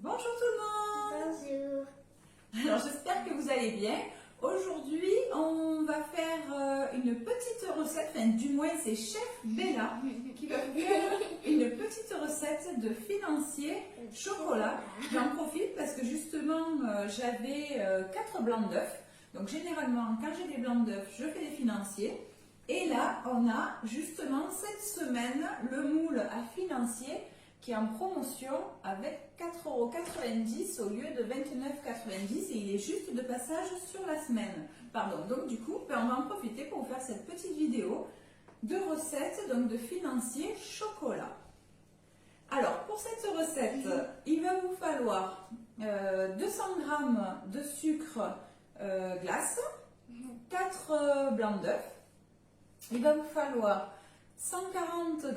Bonjour tout le monde. Bonjour. Alors j'espère que vous allez bien. Aujourd'hui on va faire une petite recette, enfin du moins c'est Chef Bella qui va faire une petite recette de financier chocolat. J'en profite parce que justement j'avais 4 blancs d'œufs. Donc généralement quand j'ai des blancs d'œufs je fais des financiers. Et là on a justement cette semaine le moule à financier qui est en promotion avec 4,90 € au lieu de 29,90 € et il est juste de passage sur la semaine. Pardon, donc du coup, on va en profiter pour vous faire cette petite vidéo de recette donc de financier chocolat. Alors, pour cette recette, il va vous falloir 200 g de sucre glace, 4 blancs d'œufs, il va vous falloir 140 g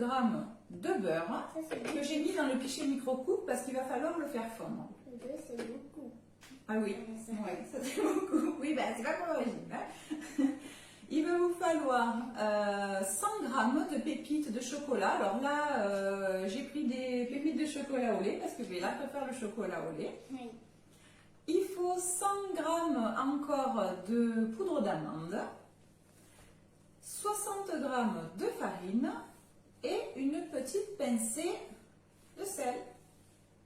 de beurre que j'ai mis dans le pichet micro-coupe parce qu'il va falloir le faire fondre. Le 2, c'est beaucoup. Ah oui, ouais, ça c'est beaucoup. Oui, ben c'est pas pour l'origine. Hein. Il va vous falloir 100 g de pépites de chocolat. Alors là, j'ai pris des pépites de chocolat au lait parce que Bella préfère le chocolat au lait. Oui. Il faut 100 g encore de poudre d'amande, 60 g de farine et une petite pincée de sel.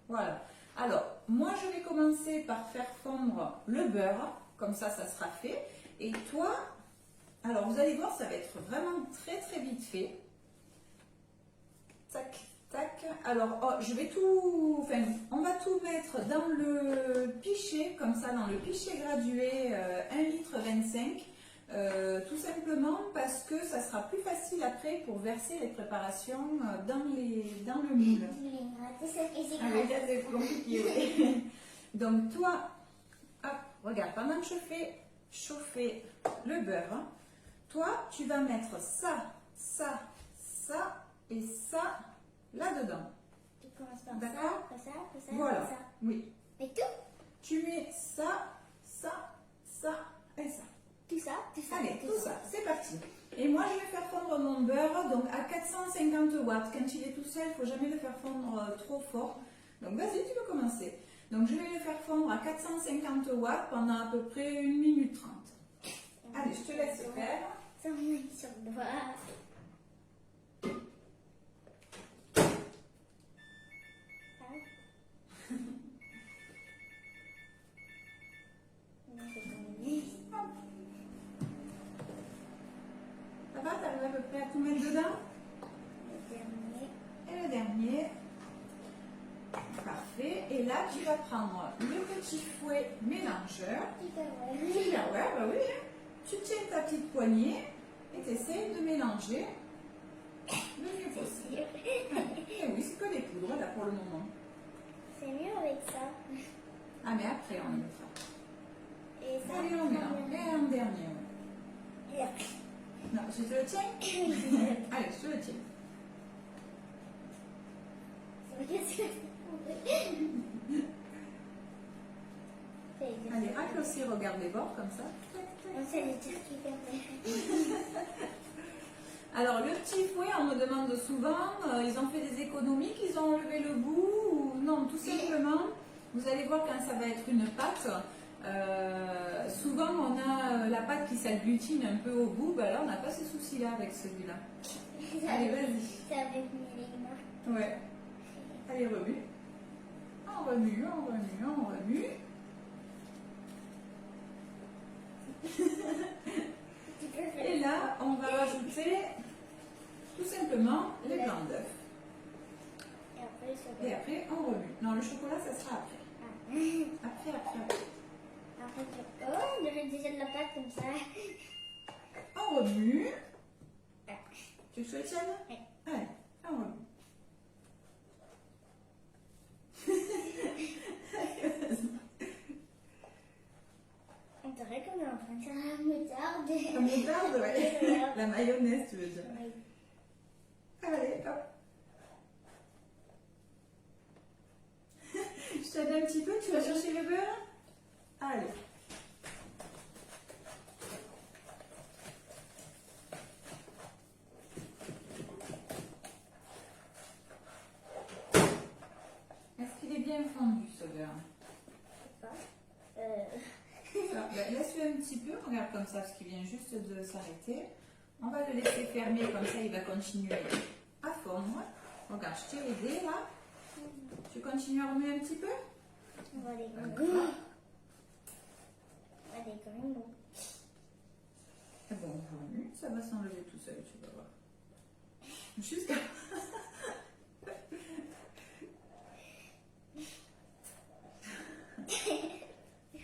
Voilà. Alors, moi je vais commencer par faire fondre le beurre, comme ça sera fait. Et toi, alors vous allez voir, ça va être vraiment très vite fait. Tac, tac. Alors, oh, je vais tout, enfin, on va tout mettre dans le pichet, comme ça, dans le pichet gradué 1,25 litre. Tout simplement parce que ça sera plus facile après pour verser les préparations dans le moule. Ah oui, Ça c'est compliqué. Oui. Donc toi, hop, regarde, pendant que je fais chauffer le beurre, toi tu vas mettre ça, ça, ça et ça là-dedans. Tu commences par D'accord. ça, ça, Voilà, ça. oui. Et tout? Tu mets ça, ça, ça et ça. Tout ça, tout ça. Allez, tout ça, c'est parti. Et moi, je vais faire fondre mon beurre donc à 450 watts. Quand il est tout seul, il ne faut jamais le faire fondre trop fort. Donc, vas-y, tu peux commencer. Donc, je vais le faire fondre à 450 watts pendant à peu près 1 minute 30. Allez, je te laisse faire. Ça, on met sur le doigt. Ça va, tu arrives à peu près à tout mettre dedans? Le dernier. Et le dernier. Parfait. Et là, tu vas prendre le petit fouet mélangeur. Super, ouais, bah oui. Tu tiens ta petite poignée et tu essayes de mélanger le mieux possible. Et oui, c'est que des poudres là pour le moment. C'est mieux avec ça. Ah, mais après, on le fera. Et ça. Allez, on mélange. Et en dernier. Ouais. Et après. Non, je te le tiens. Allez, je te le tiens. Allez, racle aussi, regarde les bords comme ça. C'est les trucs qui perdent. Alors, le petit fouet, on me demande souvent, ils ont fait des économies, qu'ils ont enlevé le bout ou non, tout simplement, vous allez voir quand ça va être une pâte, souvent on a la pâte qui s'agglutine un peu au bout, ben là on n'a pas ces soucis-là avec celui-là. Allez, vas-y. Ça avait mis les marques. Ouais. Allez, remue. On remue, on remue, on remue. Et là, on va rajouter tout simplement les blancs d'œufs. Et après, on remue. Non, le chocolat, ça sera après. Après. Oh, il y avait déjà de la pâte comme ça. On remue. Tu le tiennes? Oui. Allez, on remue. On dirait qu'on est en train de faire la moutarde. La moutarde, ouais. La mayonnaise, tu veux dire. Oui. Allez, hop. Je t'aide un petit peu, tu vas chercher le beurre? Allez. Est-ce qu'il est bien fondé? fondu ce beurre. Pas. Laisse-le un petit peu, regarde comme ça, parce qu'il vient juste de s'arrêter. On va le laisser fermer, comme ça il va continuer à fondre. Regarde, je t'ai aidé là. Tu continues à remuer un petit peu? On va les gagner. On va les gagner. Et bon, on remue, ça va s'enlever tout seul, tu vas voir. Jusqu'à...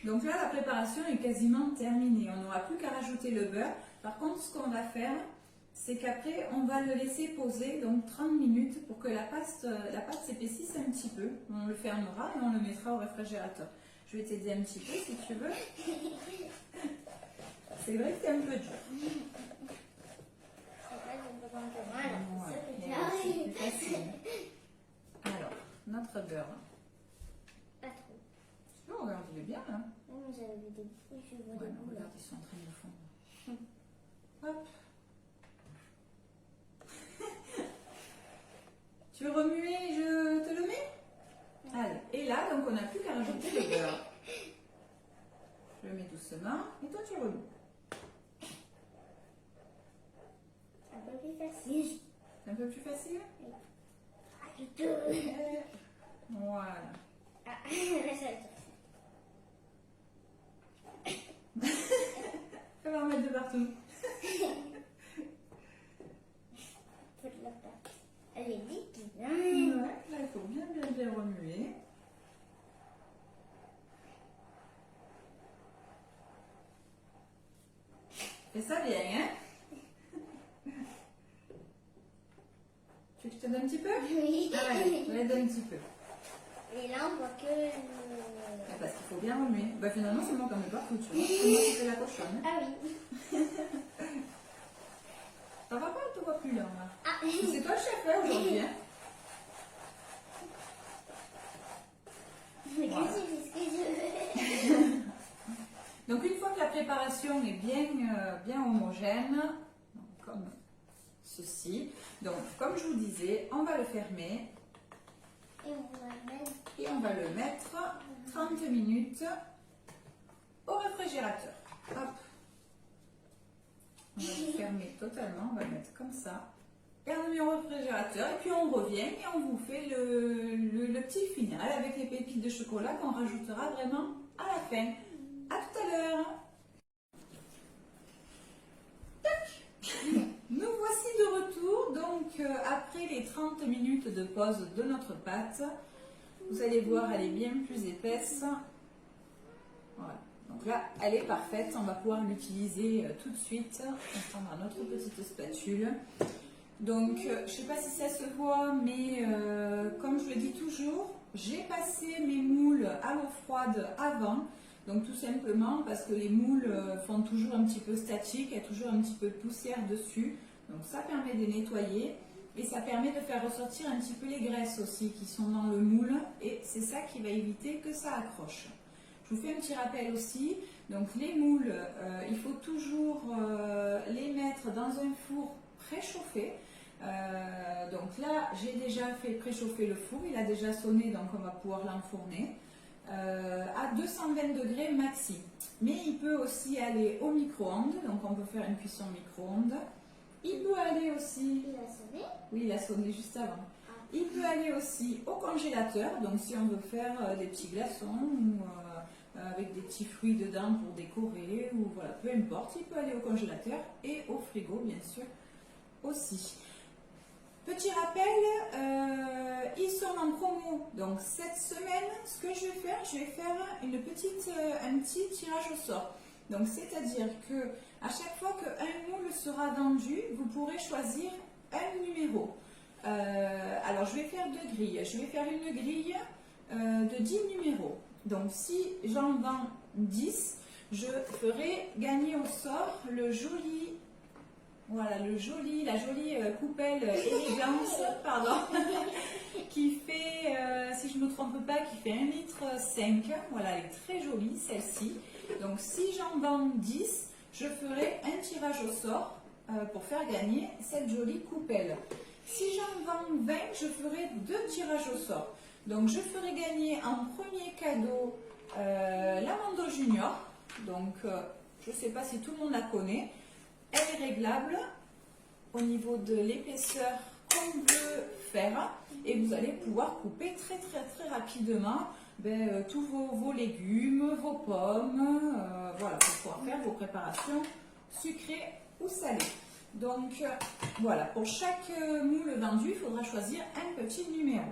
Donc là, la préparation est quasiment terminée. On n'aura plus qu'à rajouter le beurre. Par contre, ce qu'on va faire, c'est qu'après, on va le laisser poser donc 30 minutes pour que la pâte s'épaississe un petit peu. On le fermera et on le mettra au réfrigérateur. Je vais t'aider un petit peu si tu veux. C'est vrai que c'est un peu dur. Voilà. C'est plus facile. Alors, notre beurre. Pas trop. Oh, regarde, il est bien là. Non, j'avais des bouts, je vois Ouais, des non, bouts là. regarde, ils sont en train de fondre. Hop. Tu veux remuer, je te le mets? Allez, et là, donc on n'a plus qu'à rajouter le beurre. Je le mets doucement, et toi tu remues. Un peu plus facile. C'est un peu plus facile? Pas du tout. Voilà. Ah, ça On va en mettre de partout. faut de la pâte. Elle est liquide. Ouais, Hein? là il faut bien remuer. Fais ça bien, hein? Tu veux que je te donne un petit peu? Oui. Ah ouais, je l'aide un petit peu. Et là, on voit que... Parce qu'il faut bien remuer. Bah finalement, c'est moi qui en mets partout, tu vois. C'est moi qui fais la cochonne. Ah oui. Ça va pas, elle te voit plus là. Ah. C'est toi le chef là aujourd'hui, hein? Mais Voilà. qu'est-ce que c'est ce que je veux? Donc une fois que la préparation est bien homogène, donc, comme ceci, donc comme je vous disais, on va le fermer Et on va mettre... et on va le mettre 30 minutes au réfrigérateur. Hop. On va le fermer totalement, on va le mettre comme ça. Et on le met au réfrigérateur et puis on revient et on vous fait le petit final avec les pépites de chocolat qu'on rajoutera vraiment à la fin. À tout à l'heure. Nous voici de retour, donc après les 30 minutes de pause de notre pâte, vous allez voir, elle est bien plus épaisse. Voilà, donc là, elle est parfaite, on va pouvoir l'utiliser tout de suite. On prendra notre petite spatule. Donc, je ne sais pas si ça se voit, mais comme je le dis toujours, j'ai passé mes moules à l'eau froide avant. Donc tout simplement parce que les moules font toujours un petit peu statique, il y a toujours un petit peu de poussière dessus. Donc ça permet de nettoyer et ça permet de faire ressortir un petit peu les graisses aussi qui sont dans le moule. Et c'est ça qui va éviter que ça accroche. Je vous fais un petit rappel aussi. Donc les moules, il faut toujours les mettre dans un four préchauffé. Donc là, j'ai déjà fait préchauffer le four, il a déjà sonné, donc on va pouvoir l'enfourner. À 220 degrés maxi. Mais il peut aussi aller au micro-ondes, donc on peut faire une cuisson micro-ondes. Il peut aller aussi... Il a sonné? Oui, il a sonné juste avant. Il peut aller aussi au congélateur, donc si on veut faire des petits glaçons ou avec des petits fruits dedans pour décorer, ou voilà, peu importe, il peut aller au congélateur et au frigo, bien sûr, aussi. Petit rappel, ils sont en promo, donc cette semaine, ce que je vais faire un petit tirage au sort. Donc c'est-à-dire que à chaque fois qu'un moule sera vendu, vous pourrez choisir un numéro. Alors je vais faire deux grilles. Je vais faire une grille de 10 numéros. Donc si j'en vends 10, je ferai gagner au sort le joli... Voilà, la jolie coupelle élégance, pardon, qui fait, si je ne me trompe pas, qui fait 1,5 litre. Voilà, elle est très jolie, celle-ci. Donc, si j'en vends 10, je ferai un tirage au sort pour faire gagner cette jolie coupelle. Si j'en vends 20, je ferai 2 tirages au sort. Donc je ferai gagner en premier cadeau l'amande junior. Donc je ne sais pas si tout le monde la connaît. Elle est réglable au niveau de l'épaisseur qu'on veut faire. Et vous allez pouvoir couper très rapidement tous vos légumes, vos pommes, voilà, pour pouvoir faire vos préparations sucrées ou salées. Donc voilà, pour chaque moule vendu, il faudra choisir un petit numéro.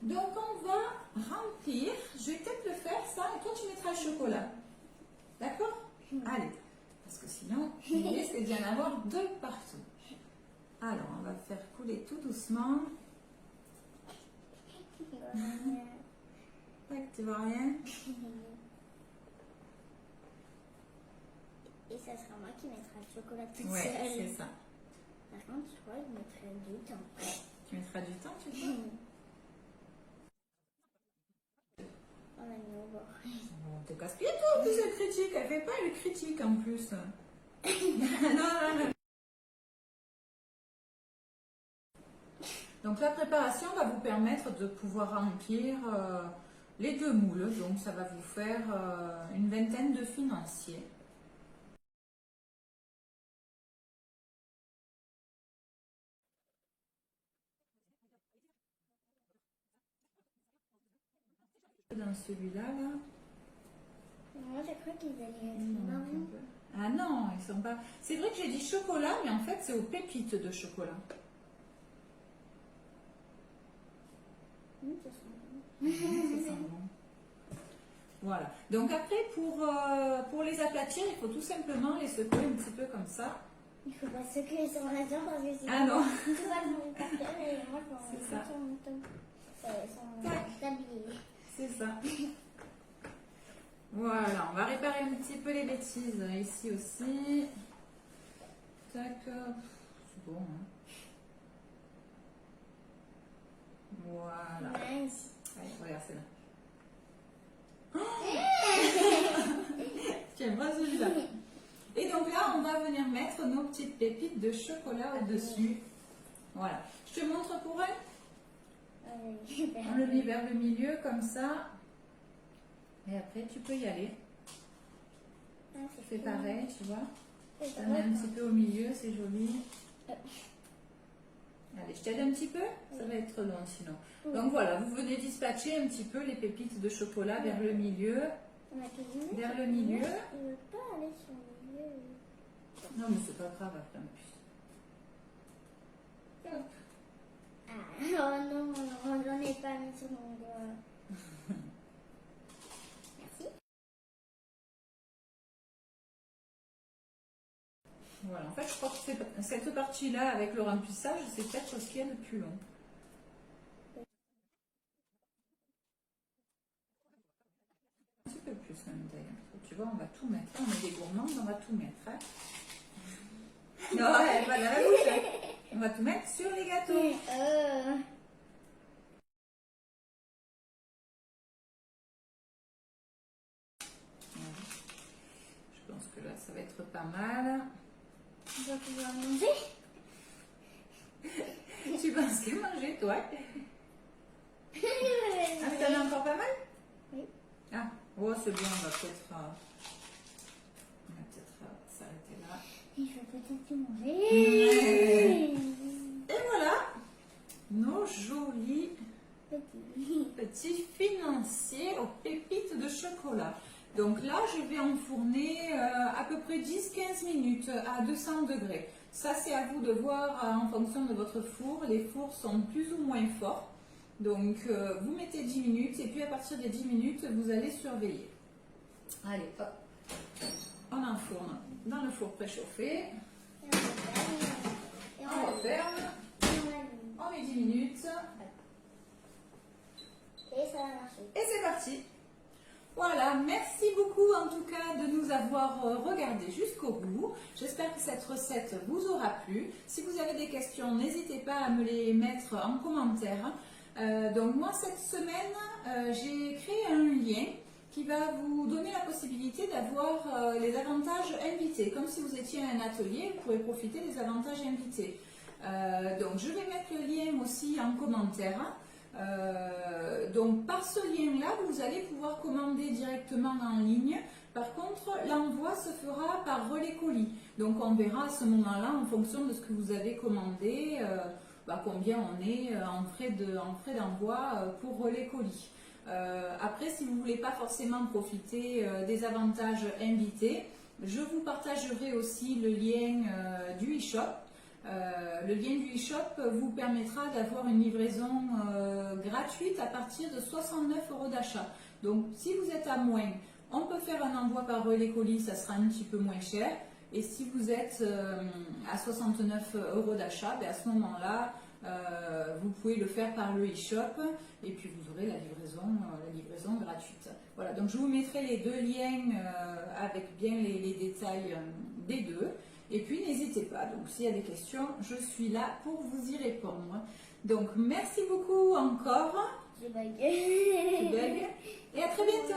Donc on va remplir, je vais peut-être le faire ça, et toi tu mettras le chocolat. D'accord? Allez, parce que sinon, il risque d'y en avoir de partout. Alors, on va faire couler tout doucement. Tac, tu vois rien? Et ça sera moi qui mettrai le chocolat toute Ouais, seule. c'est ça. Par contre, je crois que je mettrai du temps. Tu mettras du temps, tu vois? On a mis au bord. On te casse-pied, toi, en plus, elle critique. Elle fait pas, elle critique en plus. Non. Donc la préparation va vous permettre de pouvoir remplir les 2 moules. Donc ça va vous faire une vingtaine de financiers. Dans celui-là, là. Moi, je crois qu'ils allaient être marrons. Ah non, ils sont pas. C'est vrai que j'ai dit chocolat, mais en fait c'est aux pépites de chocolat. Ça sent Ça sent bon. Voilà. Donc après, pour les aplatir, il faut tout simplement les secouer un petit peu comme ça. Il faut pas secouer sur la jambe parce que sinon, Ah non. tout va tomber par terre et moi, je C'est ça. Tac. C'est ça. Voilà, on va réparer un petit peu les bêtises ici aussi. Tac. C'est bon, hein. Voilà. Nice. Allez, regarde, c'est là. Tiens, pas celui-là. Et donc là, on va venir mettre nos petites pépites de chocolat au-dessus. Voilà. Je te montre pour elle. On le met vers le milieu comme ça. Et après, tu peux y aller. Tu fais pareil, tu vois. Je te mets un petit peu au milieu, c'est joli. Allez, je t'aide un petit peu. Ça va être long sinon. Donc voilà, vous venez dispatcher un petit peu les pépites de chocolat vers le milieu. Vers le milieu. Il ne veut pas aller sur le milieu. Non, mais c'est pas grave après en plus. Hop. Ah, oh non, j'en ai pas mis sur mon doigt. Merci. Voilà, en fait, je crois que cette partie-là, avec le remplissage, c'est peut-être ce qu'il y a de plus long. Un petit peu plus même d'ailleurs. Tu vois, on va tout mettre. On est des gourmands, on va tout mettre. Hein. Non, elle va dans la bouche. On va tout mettre sur les gâteaux. Je pense que là, ça va être pas mal. On va pouvoir manger. Tu penses qu'à manger, toi? Ah, t'en as encore pas mal? Oui. Ah, oh, c'est bien, on va peut-être s'arrêter là. Il faut peut-être tout manger. Et voilà, nos jolis petits financiers aux pépites de chocolat. Donc là, je vais enfourner à peu près 10-15 minutes à 200 degrés. Ça, c'est à vous de voir en fonction de votre four. Les fours sont plus ou moins forts. Donc, vous mettez 10 minutes et puis à partir des 10 minutes, vous allez surveiller. Allez, hop. On enfourne dans le four préchauffé. On referme. On met 10 minutes. Et ça va marcher. Et c'est parti. Voilà, merci beaucoup en tout cas de nous avoir regardé jusqu'au bout. J'espère que cette recette vous aura plu. Si vous avez des questions, n'hésitez pas à me les mettre en commentaire. Donc moi cette semaine, j'ai créé un lien qui va vous donner la possibilité d'avoir les avantages invités. Comme si vous étiez à un atelier, vous pourrez profiter des avantages invités. Donc je vais mettre le lien aussi en commentaire. Donc par ce lien-là, vous allez pouvoir commander directement en ligne. Par contre, l'envoi se fera par relais colis. Donc on verra à ce moment-là, en fonction de ce que vous avez commandé, combien on est en frais d'envoi pour relais colis. Après, si vous ne voulez pas forcément profiter des avantages invités, je vous partagerai aussi le lien du e-shop. Le lien du e-shop vous permettra d'avoir une livraison gratuite à partir de 69 € d'achat. Donc si vous êtes à moins, on peut faire un envoi par relais colis, ça sera un petit peu moins cher. Et si vous êtes à 69 € d'achat, à ce moment-là, vous pouvez le faire par le e-shop et puis vous aurez la livraison gratuite. Voilà, donc je vous mettrai les deux liens avec bien les détails des deux. Et puis n'hésitez pas, donc s'il y a des questions, je suis là pour vous y répondre. Donc merci beaucoup encore. Je bug. Et à très bientôt.